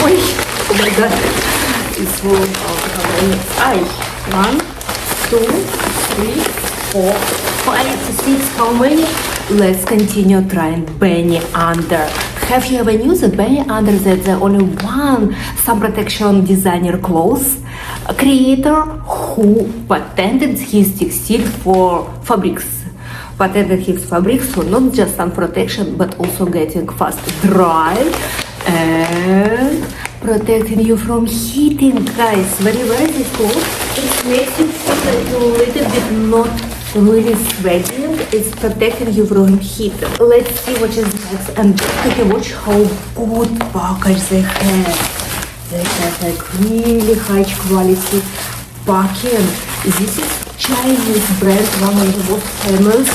Ой, oh my god, it's full of how many? One, two, three, 4, 5, 6, how many? Let's continue trying Benny Under. Have you ever used a Benny Under? That's the only one sun protection designer clothes creator who patented his textile for fabrics. Patented his fabrics for not just sun protection but also getting fast dry and protecting you from heating. Guys, when you wear this clothes, it makes you feel like you're a little bit not really sweating. It's protecting you from heat. Let's see what is next and take a watch how good package they have. They have like really high quality packing. This is Chinese brand, one of the most famous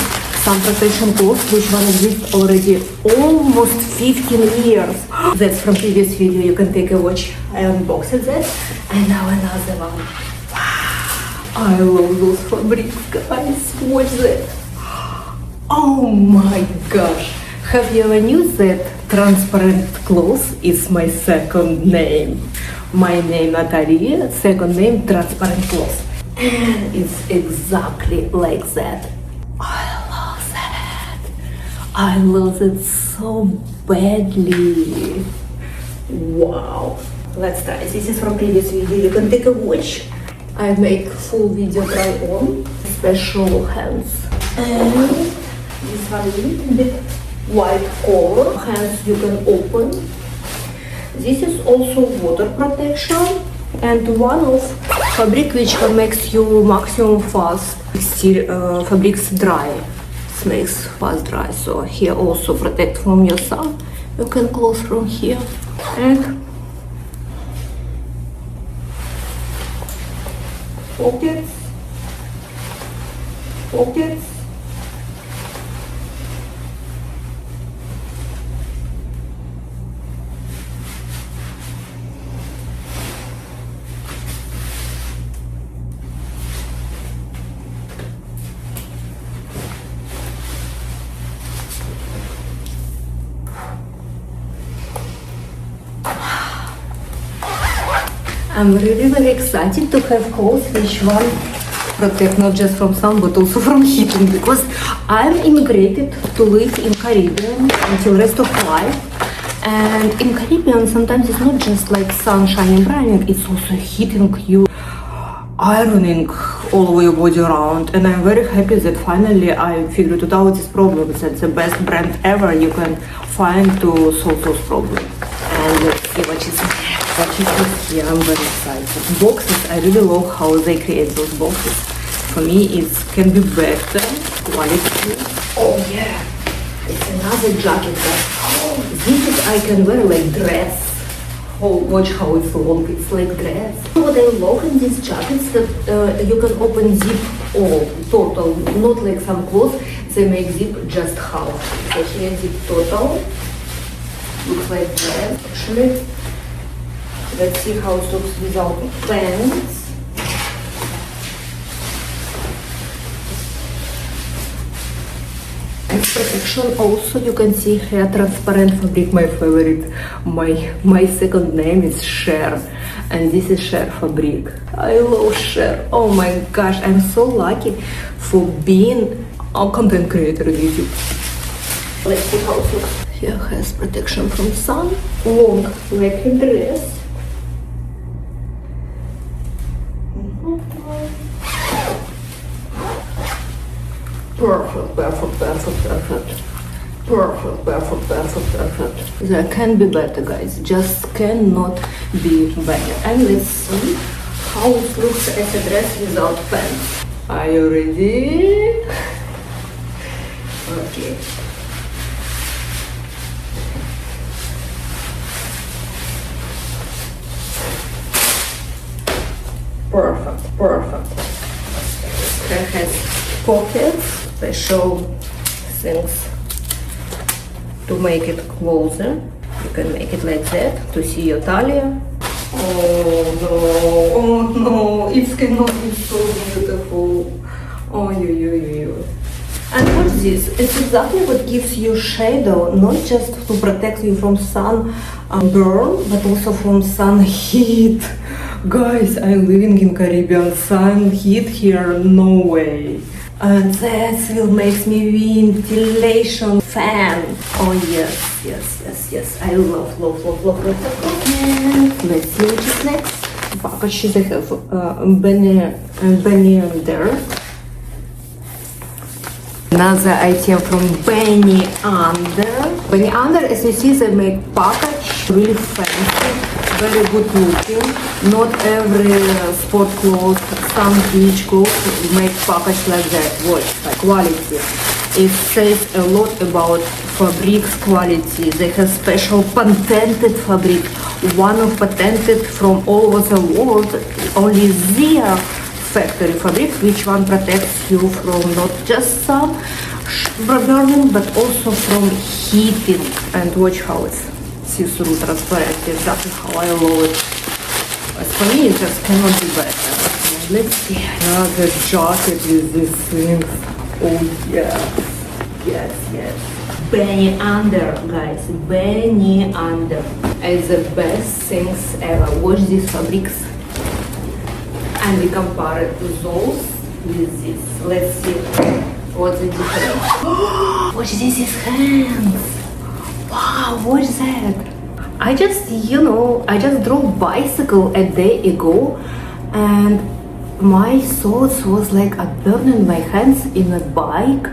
sun protection clothes, which one exists already almost 15 years. That's from previous video. You can take a watch. I unboxed that. And now another one. I love those fabrics, guys. Watch that. Oh my gosh. Have you ever knew that transparent clothes is my second name? My name Natalia, second name transparent clothes. And it's exactly like that. I love that. I love it so badly. Wow. Let's try. This is from previous video. You can take a watch. I make full video try on, special hands, and this one a little bit white color, hands you can open. This is also water protection and one of fabric which makes you maximum fast fabrics dry. It makes fast dry, so here also protect from your sun. You can close from here and pockets. I'm really very excited to have clothes which one protect not just from sun but also from heating, because I'm immigrated to live in Caribbean until rest of life, and in Caribbean sometimes it's not just like sun shining bright, it's also heating you, ironing all over your body around. And I'm very happy that finally I figured out this problem. It's the best brand ever you can find to solve those problems. And let's see what is here. I'm very excited. Boxes, I really love how they create those boxes. For me, it can be better quality. Oh yeah, it's another jacket. Oh, this is I can wear like dress. Oh, watch how it's long. It's like dress. What I love in these jackets that you can open zip all total, not like some clothes. They make zip just half. So here zip total. Looks like that actually. Let's see how it looks without pants. And protection also, you can see here transparent fabric, my favorite. My second name is Cher, and this is Cher fabric. I love Cher. Oh my gosh, I'm so lucky for being a content creator on YouTube. Let's see how it looks. Here has protection from sun, long like a dress. Perfect. There can be better, guys. Just cannot be better. And let's see how it looks as a dress without pants. Are you ready? Okay. Perfect. It has pockets. They show things to make it closer. You can make it like that to see your talia. Oh no, it cannot be so beautiful. Oh, And what's this? It's exactly what gives you shadow, not just to protect you from sun burn, but also from sun heat. Guys, I'm living in Caribbean, sun heat here, no way. And that will make me ventilation fan. Oh yes, yes, yes, yes. I love. And let's see what is next. Packages I have Benny there. Another item from Benny Under. Benny Under, as you see, they make package really fancy, very good looking. Not every sport clothes, some beach clothes make package like that. Watch, like quality. It says a lot about fabric's quality. They have special patented fabric. One of patented from all over the world. Only their factory fabric, which one protects you from not just sun burning, but also from heating. And watch how it's see-through transparent. Exactly how I love it. As for me, it just cannot be better. Let's see. Another jacket with these things. Oh yes, yes, yes. Benny Under, guys. Benny Under. It's the best things ever. Watch these fabrics. And we compare it to those with this. Let's see what's the difference. Watch this, his hands. Wow, what's that? I just drove bicycle a day ago, and my thoughts was like I burning my hands in a bike,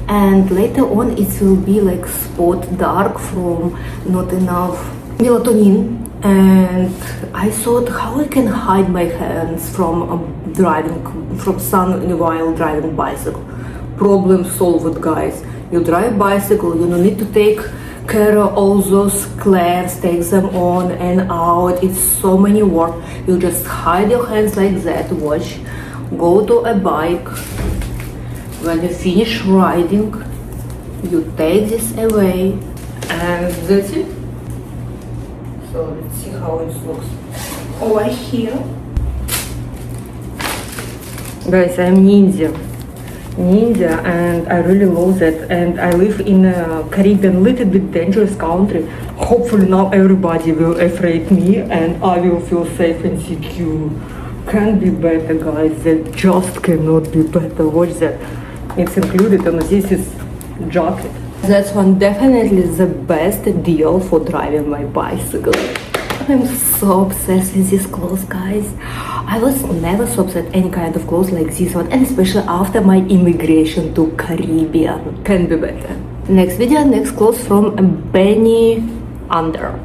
and later on it will be like spot dark from not enough melatonin. And I thought how I can hide my hands from sun while driving bicycle. Problem solved, guys. You drive bicycle, you don't need to take care of all those clamps, take them on and out. It's so many work. You just hide your hands like that. Watch. Go to a bike. When you finish riding, you take this away, and that's it. So let's see how it looks over here. Guys, I'm ninja, and I really love that. And I live in a Caribbean, little bit dangerous country. Hopefully now everybody will afraid me, and I will feel safe and secure. Can't be better, guys. That just cannot be better. Watch that. It's included, and this is jacket. That's one definitely the best deal for driving my bicycle. I'm so obsessed with these clothes, guys. I was never so obsessed any kind of clothes like this one, and especially after my immigration to Caribbean. Can be better. Next video, next clothes from Benny Under.